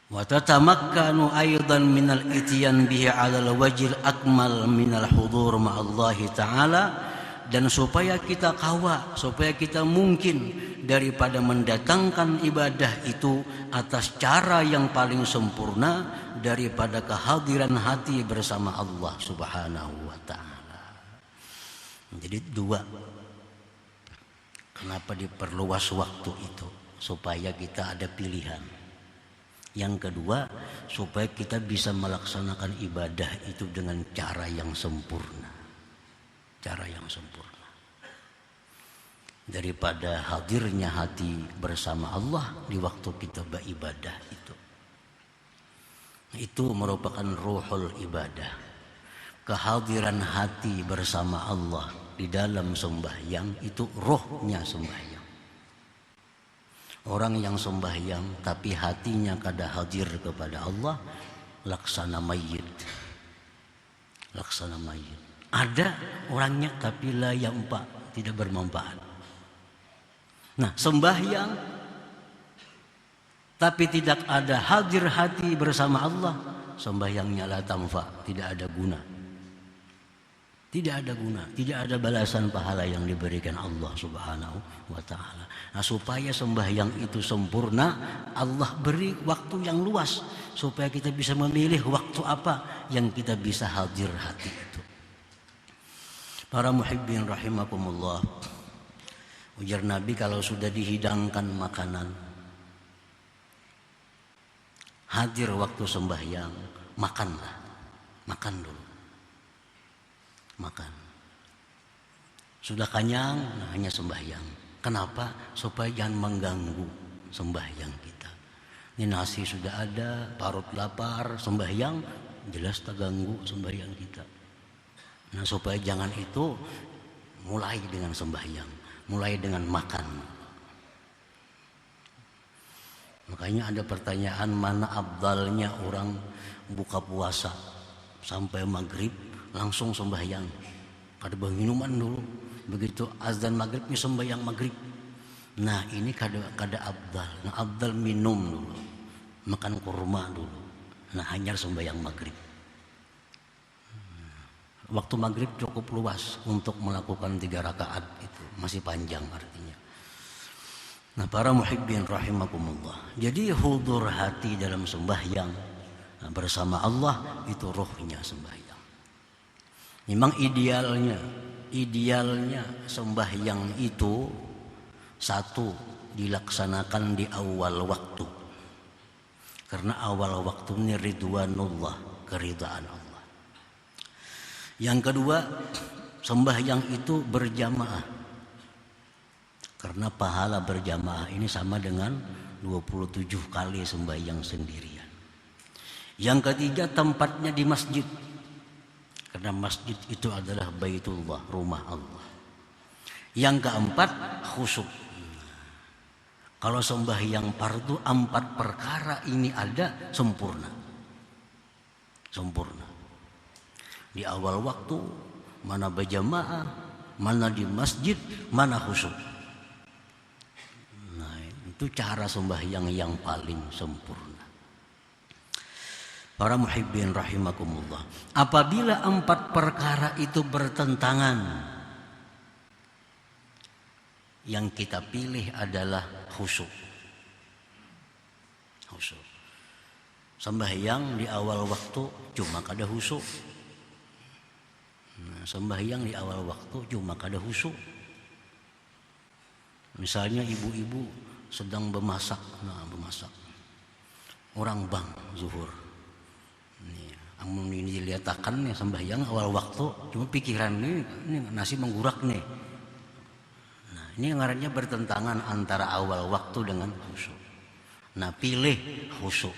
Wa tatamakkanu aidan minal ityan bihi 'alal wajhil akmal minal hudur ma'allahi ta'ala, dan supaya kita kawa, supaya kita mungkin daripada mendatangkan ibadah itu atas cara yang paling sempurna daripada kehadiran hati bersama Allah Subhanahu wa ta'ala. Jadi dua, kenapa diperluas waktu itu? Supaya kita ada pilihan. Yang kedua, supaya kita bisa melaksanakan ibadah itu dengan cara yang sempurna. Cara yang sempurna. Daripada hadirnya hati bersama Allah di waktu kita beribadah itu. Itu merupakan ruhul ibadah. Kehadiran hati bersama Allah di dalam sembahyang itu rohnya sembahyang. Orang yang sembahyang tapi hatinya kada hadir kepada Allah, laksana mayit. Laksana mayit. Ada orangnya tapi la yanfa, tidak bermanfaat. Nah, sembahyang tapi tidak ada hadir hati bersama Allah, sembahyangnya la tanfa, tidak ada guna. Tidak ada guna, tidak ada balasan pahala yang diberikan Allah Subhanahu wa ta'ala. Nah, supaya sembahyang itu sempurna, Allah beri waktu yang luas supaya kita bisa memilih waktu apa yang kita bisa hadir hati itu. Para muhibbin rahimakumullah, ujar Nabi, kalau sudah dihidangkan makanan, hadir waktu sembahyang, makanlah. Makan dulu. Makan. Sudah kenyang, nah hanya sembahyang. Kenapa? Supaya jangan mengganggu sembahyang kita. Ini nasi sudah ada, parut lapar, sembahyang jelas terganggu sembahyang kita. Nah, supaya jangan itu, mulai dengan sembahyang, mulai dengan makan. Makanya ada pertanyaan, mana afdalnya orang buka puasa sampai maghrib langsung sembahyang, kada minuman dulu, begitu azan maghribnya sembahyang maghrib. Nah, ini kada afdal. Nah, afdal minum dulu, makan kurma dulu, nah hanya sembahyang maghrib. Waktu maghrib cukup luas untuk melakukan 3 rakaat, itu masih panjang artinya. Nah, para muhibbin rahimakumullah, jadi hudur hati dalam sembahyang bersama Allah itu rohnya sembahyang. Memang idealnya sembahyang itu satu, dilaksanakan di awal waktu. Karena awal waktu ini ridwanullah, keridhaan Allah. Yang kedua, sembahyang itu berjamaah. Karena pahala berjamaah ini sama dengan 27 kali sembahyang sendirian. Yang ketiga, tempatnya di masjid. Karena masjid itu adalah Baitullah, rumah Allah. Yang keempat, khusyuk. Kalau sembahyang fardu 4 perkara ini ada, sempurna. Sempurna. Di awal waktu, mana berjamaah, mana di masjid, mana khusyuk. Nah, itu cara sembahyang yang paling sempurna. Para muhibbin rahimakumullah, apabila 4 perkara itu bertentangan, yang kita pilih adalah khusyuk. Khusyuk. Sembahyang di awal waktu cuma kada khusyuk. Nah, sembahyang di awal waktu cuma kada khusyuk. Misalnya ibu-ibu sedang bemasak, bemasak. Orang bang zuhur. Amun ini dilihatkan nih sembahyang awal waktu, cuma pikiran ini nasi menggurak nih. Nah, ini ngarannya bertentangan antara awal waktu dengan khusyuk. Nah, pilih khusyuk.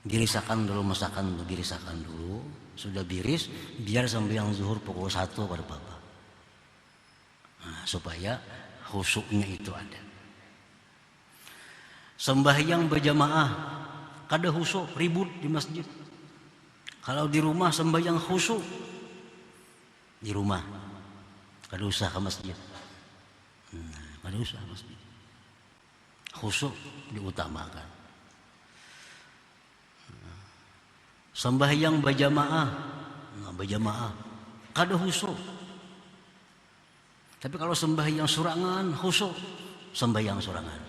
Girisakan dulu, masakan dulu, girisakan dulu. Sudah biris, biar sembahyang zuhur pukul 1 pada Bapak. Nah, supaya khusyuknya itu ada. Sembahyang berjamaah, kada khusyuk, ribut di masjid. Kalau di rumah sembahyang khusyuk, di rumah kada usah ke masjid. Kada usah ke masjid. Khusyuk diutamakan. Sembahyang berjamaah, berjamaah kada khusyuk. Tapi kalau sembahyang surangan khusyuk, sembahyang surangan.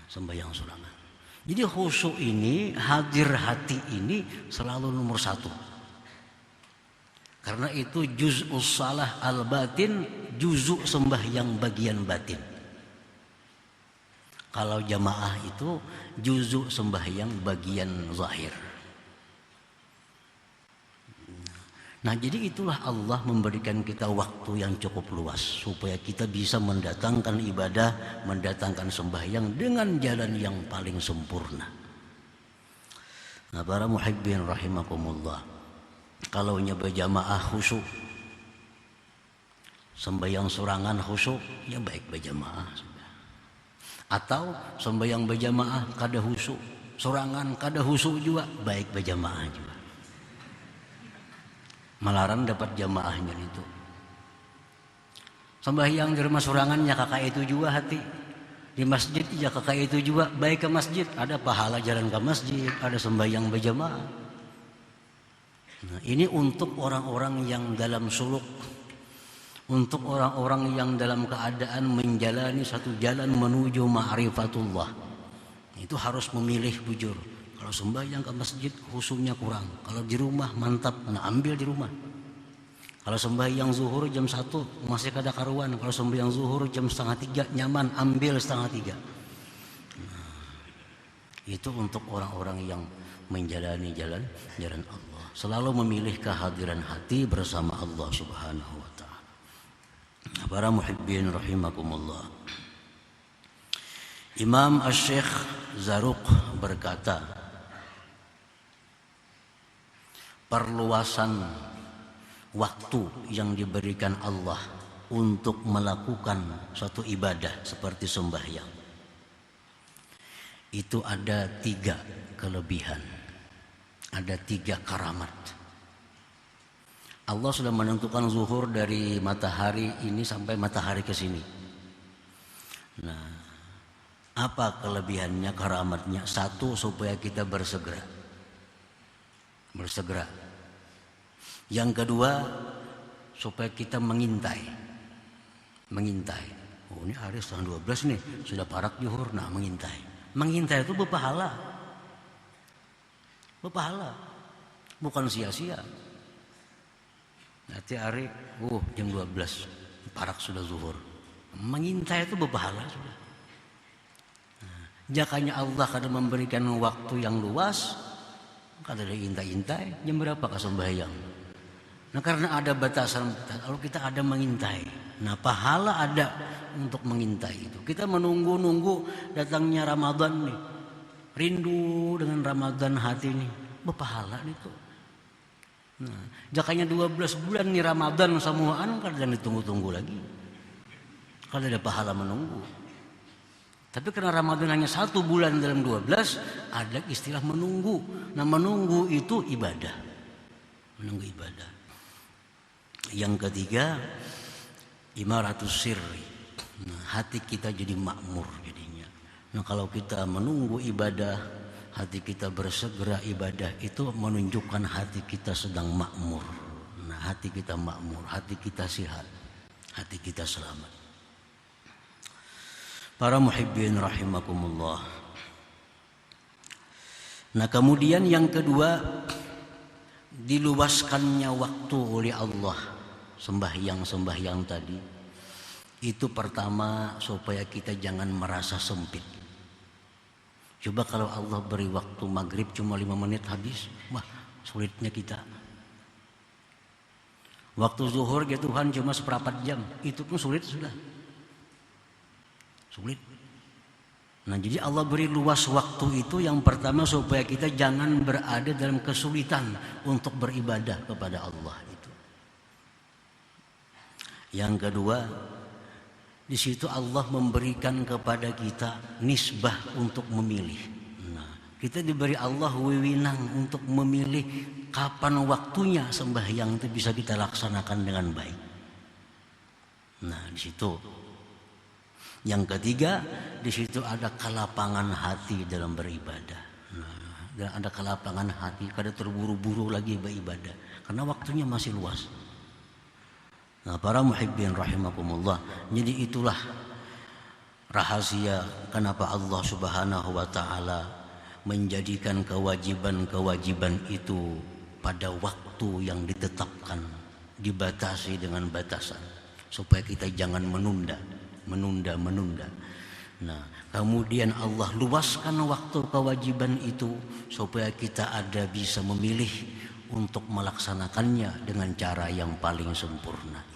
Sembahyang surangan. Jadi khusyuk ini, hadir hati ini selalu nomor satu. Karena itu juz'us salah al-batin, juz'u sembahyang bagian batin. Kalau jamaah itu juz'u sembahyang bagian zahir. Nah, jadi itulah Allah memberikan kita waktu yang cukup luas supaya kita bisa mendatangkan ibadah, mendatangkan sembahyang dengan jalan yang paling sempurna. Nah, para muhibbin rahimakumullah, kalau berjamaah khusyuk, sembahyang surangan khusyuk, ya baik berjamaah. Atau sembahyang berjamaah kada khusyuk, surangan kada khusyuk juga, baik berjamaah juga. Malaran dapat jamaahnya itu. Sembahyang di rumah surangannya kakak itu juga hati. Di masjid ya kakak itu juga baik ke masjid. Ada pahala jalan ke masjid, ada sembahyang berjamaah. Nah, ini untuk orang-orang yang dalam suluk, untuk orang-orang yang dalam keadaan menjalani satu jalan menuju ma'rifatullah. Itu harus memilih bujur. Kalau sembahyang ke masjid khusyuknya kurang. Kalau di rumah mantap, nah ambil di rumah. Kalau sembahyang zuhur jam 1 masih kada karuan. Kalau sembahyang zuhur jam 2:30 nyaman, ambil 2:30. Nah, itu untuk orang-orang yang menjalani jalan Allah. Selalu memilih kehadiran hati bersama Allah Subhanahu wa taala. Para muhibbin rahimakumullah. Imam Asy-Syaikh Zarruq berkata, perluasan waktu yang diberikan Allah untuk melakukan suatu ibadah seperti sembahyang itu ada 3 kelebihan, ada 3 karamat. Allah sudah menentukan zuhur dari matahari ini sampai matahari ke sini. Nah, apa kelebihannya, karamatnya? 1, supaya kita bersegera. Yang kedua, supaya kita mengintai. Oh, ini hari 12 nih, sudah parak zuhur. Nah, mengintai itu berpahala, bukan sia-sia. Nanti hari jam 12 parak sudah zuhur. Mengintai itu berpahala sudah. Nah, jakanya Allah kadang memberikan waktu yang luas, kada ada intai-intai, jam berapa ka sembahyang. Nah, karena ada batasan, kalau kita ada mengintai, nah pahala ada untuk mengintai itu. Kita menunggu datangnya Ramadan nih, rindu dengan Ramadan hati nih, berpahala itu. Nah, jakanya 12 bulan nih Ramadan samuaan, kada ditunggu-tunggu lagi, kada ada pahala menunggu. Tapi karena Ramadan hanya 1 bulan dalam 12, ada istilah menunggu. Nah, menunggu itu ibadah. Menunggu ibadah. Yang ketiga, imaratus sirri. Nah, hati kita jadi makmur jadinya. Nah, kalau kita menunggu ibadah, hati kita bersegera ibadah, itu menunjukkan hati kita sedang makmur. Nah, hati kita makmur, hati kita sehat, hati kita selamat. Para muhibbin rahimakumullah. Nah, kemudian yang kedua, diluaskannya waktu oleh Allah sembahyang tadi. Itu pertama supaya kita jangan merasa sempit. Coba kalau Allah beri waktu maghrib cuma 5 menit habis, wah sulitnya kita. Waktu zuhur ya Tuhan cuma 1/4 jam, itu pun sulit sudah. Sulit. Nah, jadi Allah beri luas waktu itu yang pertama supaya kita jangan berada dalam kesulitan untuk beribadah kepada Allah itu. Yang kedua, di situ Allah memberikan kepada kita nisbah untuk memilih. Nah, kita diberi Allah wewenang untuk memilih kapan waktunya sembahyang itu bisa kita laksanakan dengan baik. Nah, di situ. Yang ketiga, di situ ada kelapangan hati dalam beribadah. Nah, dan ada kelapangan hati, kada terburu-buru lagi beribadah karena waktunya masih luas. Nah, para muhibbin rahimakumullah, jadi itulah rahasia kenapa Allah Subhanahu wa taala menjadikan kewajiban-kewajiban itu pada waktu yang ditetapkan, dibatasi dengan batasan supaya kita jangan menunda. Nah, kemudian Allah luaskan waktu kewajiban itu supaya kita ada bisa memilih untuk melaksanakannya dengan cara yang paling sempurna.